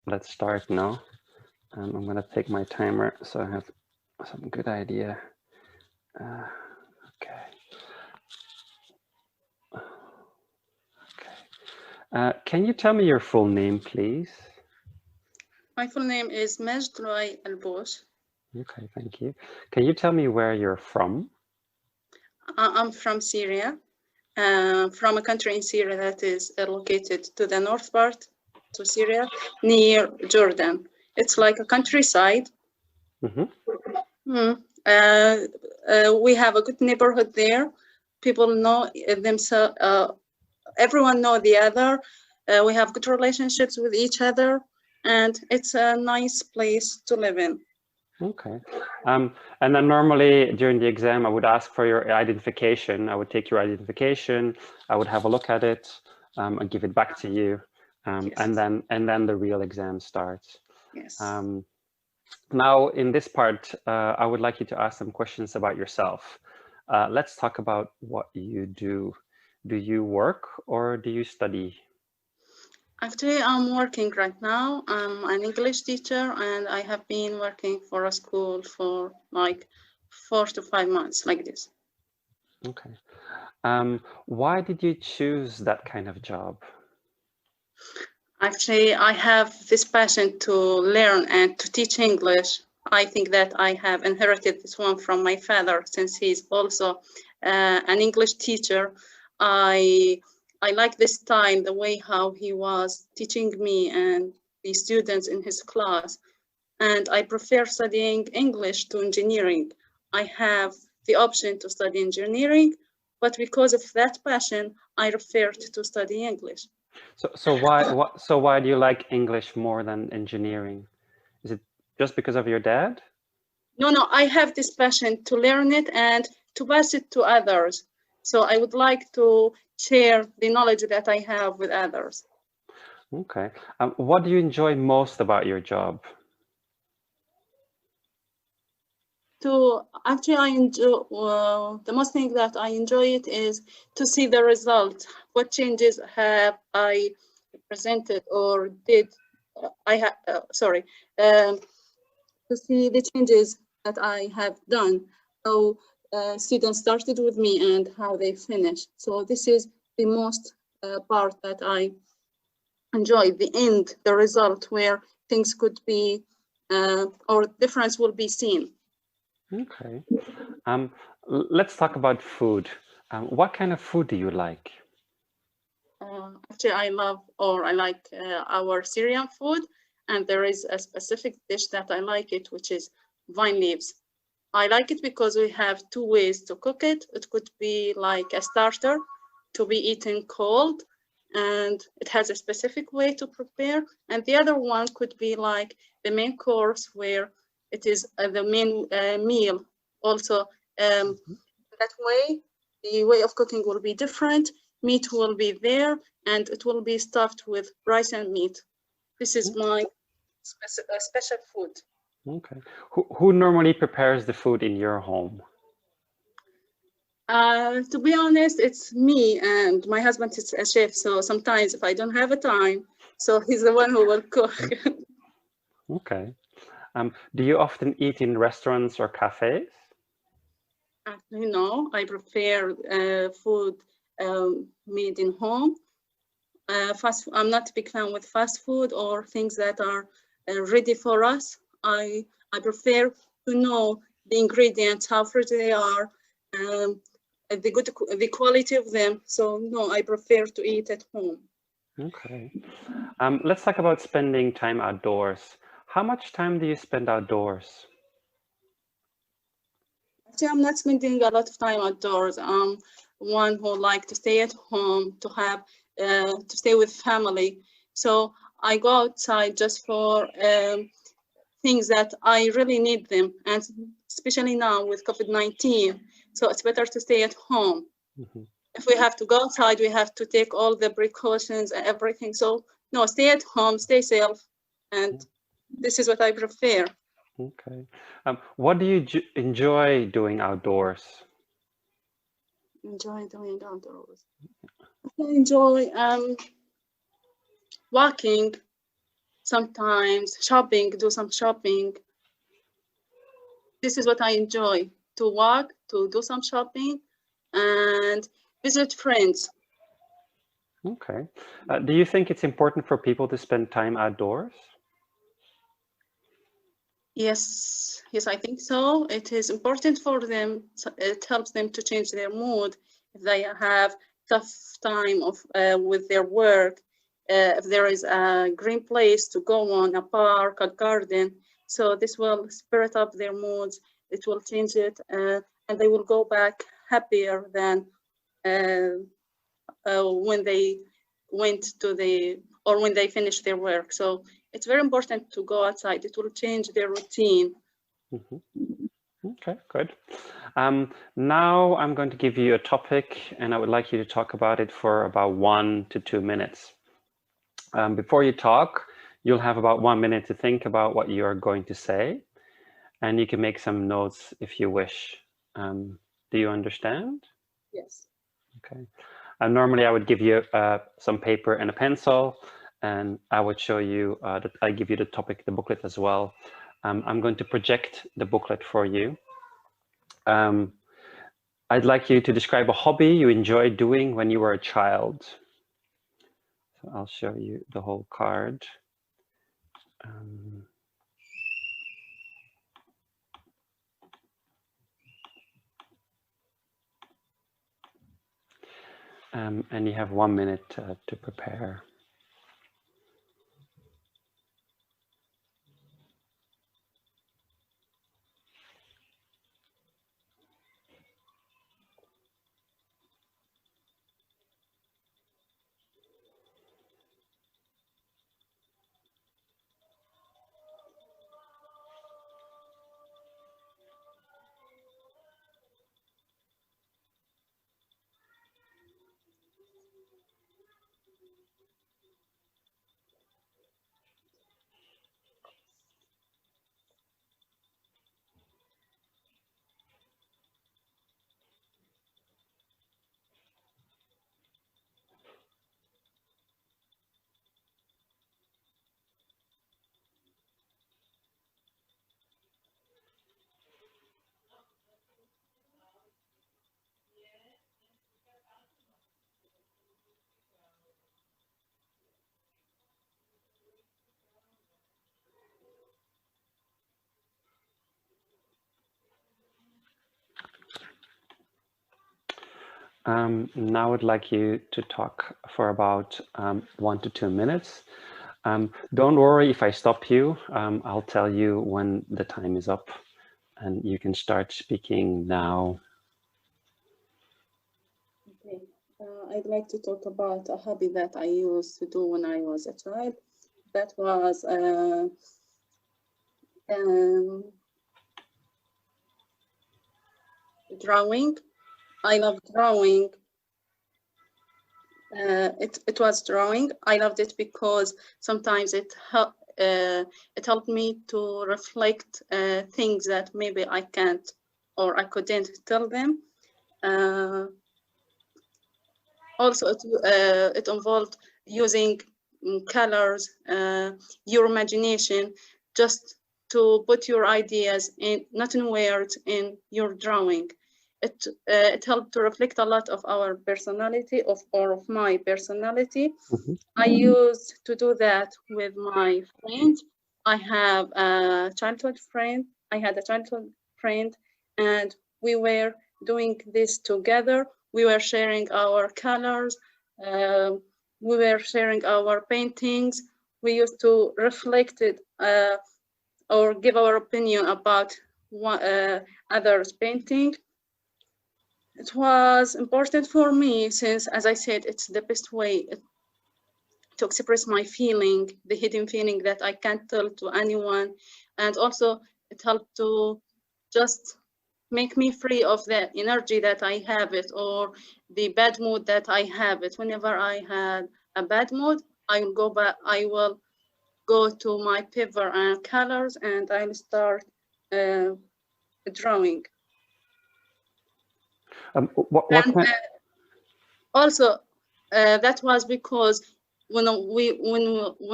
let's start now. I'm going to take my timer so I have some good idea. Okay. Can you tell me your full name, please? My full name is Majd Roy Al-Bouch. Okay, thank you. Can you tell me where you're from? I'm from Syria, from a country in Syria that is located to the north part to Syria, near Jordan. It's like a countryside. We have a good neighborhood there. People know themselves. Everyone know the other. We have good relationships with each other, and it's a nice place to live in. Okay. And then normally during the exam, I would ask for your identification. I would take your identification. I would have a look at it and give it back to you. Yes. And then the real exam starts. Yes. Now, in this part, I would like you to ask some questions about yourself. Let's talk about what you do. Do you work or do you study? Actually, I'm working right now. I'm an English teacher, and I have been working for a school for like 4 to 5 months, like this. Okay. Why did you choose that kind of job? Actually, I have this passion to learn and to teach English. I think that I have inherited this one from my father, since he's also an English teacher. I like this style, the way how he was teaching me and the students in his class. And I prefer studying English to engineering. I have the option to study engineering, but because of that passion, I preferred to study English. So why do you like English more than engineering? Is it just because of your dad? No, I have this passion to learn it and to pass it to others. So I would like to share the knowledge that I have with others. Okay. What do you enjoy most about your job? Actually, I enjoy the most thing that I enjoy it is to see the result. What changes have I presented or did I have? To see the changes that I have done. How students started with me and how they finished. So this is the most part that I enjoy. The end, the result, where things could be or difference will be seen. Okay. Let's talk about food. What kind of food do you like? Actually, I like our Syrian food, and there is a specific dish that I like it, which is vine leaves. I like it because we have two ways to cook it. It could be like a starter to be eaten cold, and it has a specific way to prepare. And the other one could be like the main course, where it is the main meal. Also, that way, the way of cooking will be different. Meat will be there, and it will be stuffed with rice and meat. This is my special food. Okay. Who normally prepares the food in your home? To be honest, it's me, and my husband is a chef, so sometimes if I don't have a time, so he's the one who will cook. Okay. Do you often eat in restaurants or cafes? Actually, no, I prefer food made in home. I'm not a big fan with fast food or things that are ready for us. I prefer to know the ingredients, how fresh they are, the quality of them. So no, I prefer to eat at home. Okay. Let's talk about spending time outdoors. How much time do you spend outdoors? Actually, I'm not spending a lot of time outdoors. I'm one who like to stay at home, to have to stay with family. So I go outside just for things that I really need them, and especially now with COVID-19. So it's better to stay at home. Mm-hmm. If we have to go outside, we have to take all the precautions and everything. So no, stay at home, stay safe, and this is what I prefer. Okay. What do you enjoy doing outdoors? Enjoy doing outdoors. I enjoy walking, sometimes shopping, do some shopping. This is what I enjoy, to walk, to do some shopping, and visit friends. Okay. Do you think it's important for people to spend time outdoors? Yes, I think so. It is important for them. It helps them to change their mood if they have tough time with their work. If there is a green place to go on, a park, a garden, so this will spirit up their moods. It will change it, and they will go back happier than when they went to when they finished their work. So it's very important to go outside. It will change their routine. Okay, good. Now I'm going to give you a topic, and I would like you to talk about it for about 1 to 2 minutes. Before you talk, you'll have about 1 minute to think about what you are going to say, and you can make some notes if you wish. Do you understand? Yes. Okay. Normally, I would give you some paper and a pencil, and I would show you that I give you the topic, the booklet as well. I'm going to project the booklet for you. I'd like you to describe a hobby you enjoyed doing when you were a child. So I'll show you the whole card. And you have 1 minute to prepare. Now I'd like you to talk for about 1 to 2 minutes. Don't worry if I stop you. I'll tell you when the time is up, and you can start speaking now. Okay. I'd like to talk about a hobby that I used to do when I was a child. That was drawing. I love drawing. It was drawing. I loved it because sometimes it helped me to reflect things that maybe I can't or I couldn't tell them. Also, it involved using colors, your imagination, just to put your ideas in, not in words, in your drawing. It helped to reflect a lot of our personality, of my personality. I used to do that with my friends. I have a childhood friend. I had a childhood friend, and we were doing this together. We were sharing our colors. We were sharing our paintings. We used to reflect it or give our opinion about others' painting. It was important for me since, as I said, it's the best way to express my feeling, the hidden feeling that I can't tell to anyone. And also it helped to just make me free of the energy that I have it or the bad mood that I have it. Whenever I had a bad mood, I will go back, I will go to my paper and colors and I'll start drawing. What and, also, that was because when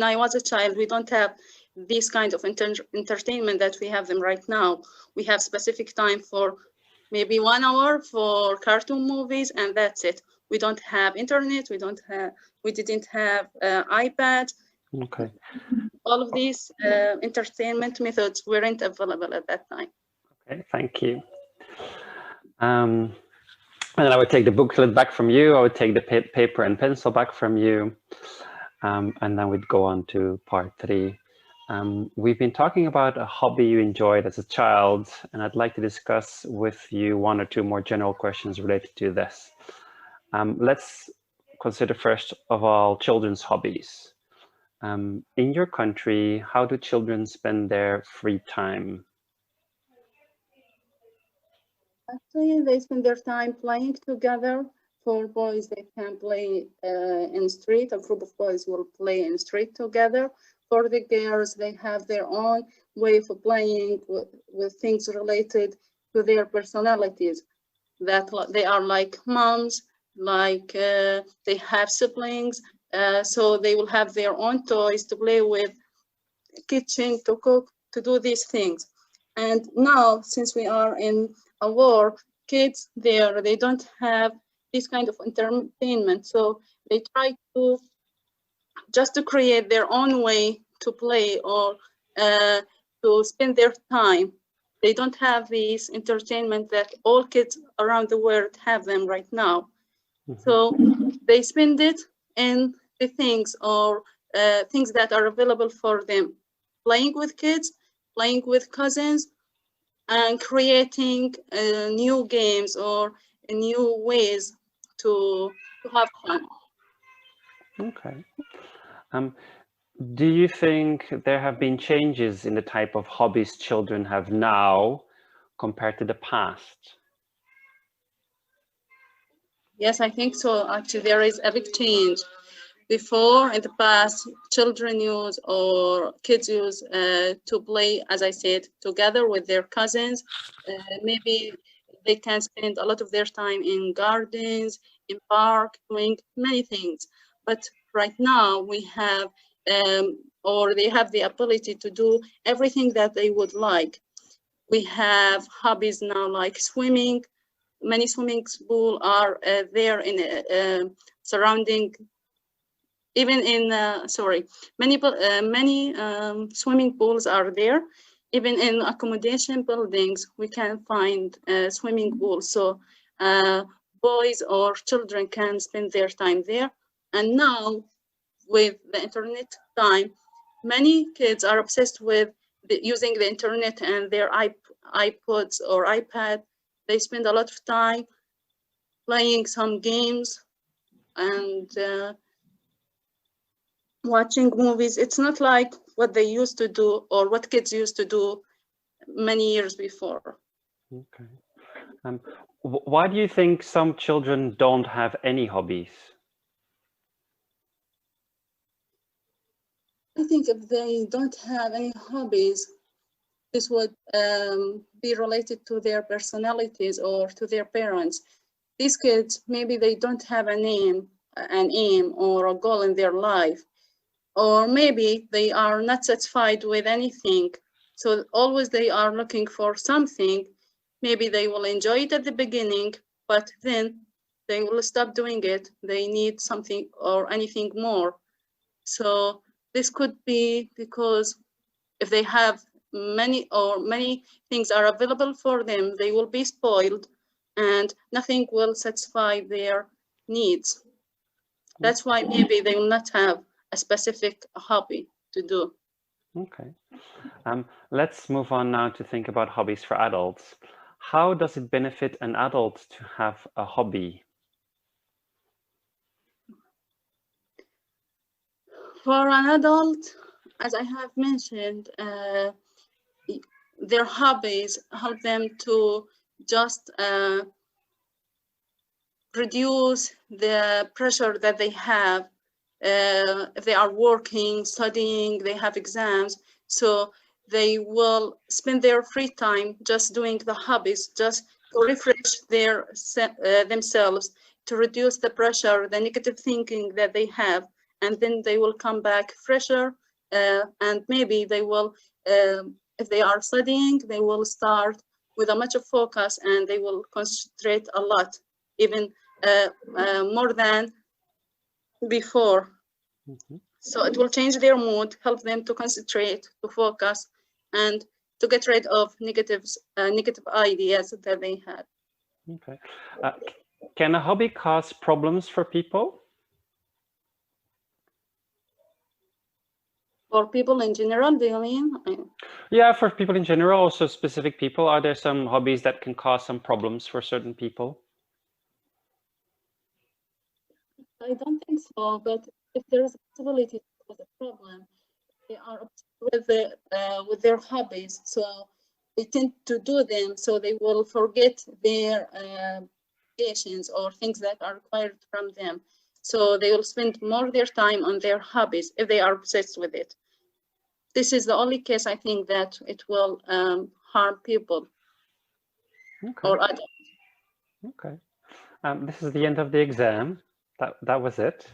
I was a child, we don't have this kind of entertainment that we have them right now. We have specific time for maybe 1 hour for cartoon movies, and that's it. We don't have internet. We didn't have iPad. Okay. All of these entertainment methods weren't available at that time. Okay, thank you. And then I would take the booklet back from you. I would take the paper and pencil back from you. And then we'd go on to part 3. We've been talking about a hobby you enjoyed as a child, and I'd like to discuss with you 1 or 2 more general questions related to this. Let's consider first of all children's hobbies. In your country, how do children spend their free time? Actually, they spend their time playing together. For boys, they can play in street. A group of boys will play in street together. For the girls, they have their own way of playing with things related to their personalities. That they are like moms, like they have siblings, so they will have their own toys to play with, kitchen, to cook, to do these things. And now, since we are in a war, kids there, they don't have this kind of entertainment, so they try to just to create their own way to play or to spend their time. They don't have this entertainment that all kids around the world have them right now. So they spend it in the things or things that are available for them, playing with kids, playing with cousins, and creating new games or new ways to have fun. Okay. Do you think there have been changes in the type of hobbies children have now compared to the past? Yes, I think so. Actually, there is a big change. Before, in the past, children use or kids use to play, as I said, together with their cousins. Maybe they can spend a lot of their time in gardens, in park, doing many things. But right now we have, or they have the ability to do everything that they would like. We have hobbies now like swimming. Many swimming pools are there in surrounding. Even in many swimming pools are there. Even in accommodation buildings, we can find swimming pools. So boys or children can spend their time there. And now, with the internet time, many kids are obsessed with using the internet and their iPods or iPad. They spend a lot of time playing some games and watching movies. It's not like what they used to do or what kids used to do many years before. Okay. Why do you think some children don't have any hobbies? I think if they don't have any hobbies, this would be related to their personalities or to their parents. These kids, maybe they don't have an aim or a goal in their life. Or maybe they are not satisfied with anything. So always they are looking for something. Maybe they will enjoy it at the beginning, but then they will stop doing it. They need something or anything more. So this could be because if they have many things are available for them, they will be spoiled and nothing will satisfy their needs. That's why maybe they will not have a specific hobby to do. Okay. Let's move on now to think about hobbies for adults. How does it benefit an adult to have a hobby? For an adult, as I have mentioned, their hobbies help them to just reduce the pressure that they have. If they are working, studying, they have exams, so they will spend their free time just doing the hobbies, just to refresh themselves, to reduce the pressure, the negative thinking that they have, and then they will come back fresher, and maybe they will, if they are studying, they will start with a much of focus, and they will concentrate a lot, even more than before. So it will change their mood, help them to concentrate, to focus, and to get rid of negative ideas that they had. Okay. Can a hobby cause problems for people? For people in general, do you mean? Yeah, for people in general, also specific people. Are there some hobbies that can cause some problems for certain people? I don't think so, but if there is a possibility to cause a problem, they are obsessed with their hobbies, so they tend to do them, so they will forget their obligations or things that are required from them. So they will spend more their time on their hobbies if they are obsessed with it. This is the only case I think that it will harm people or adults. Okay. This is the end of the exam. That was it.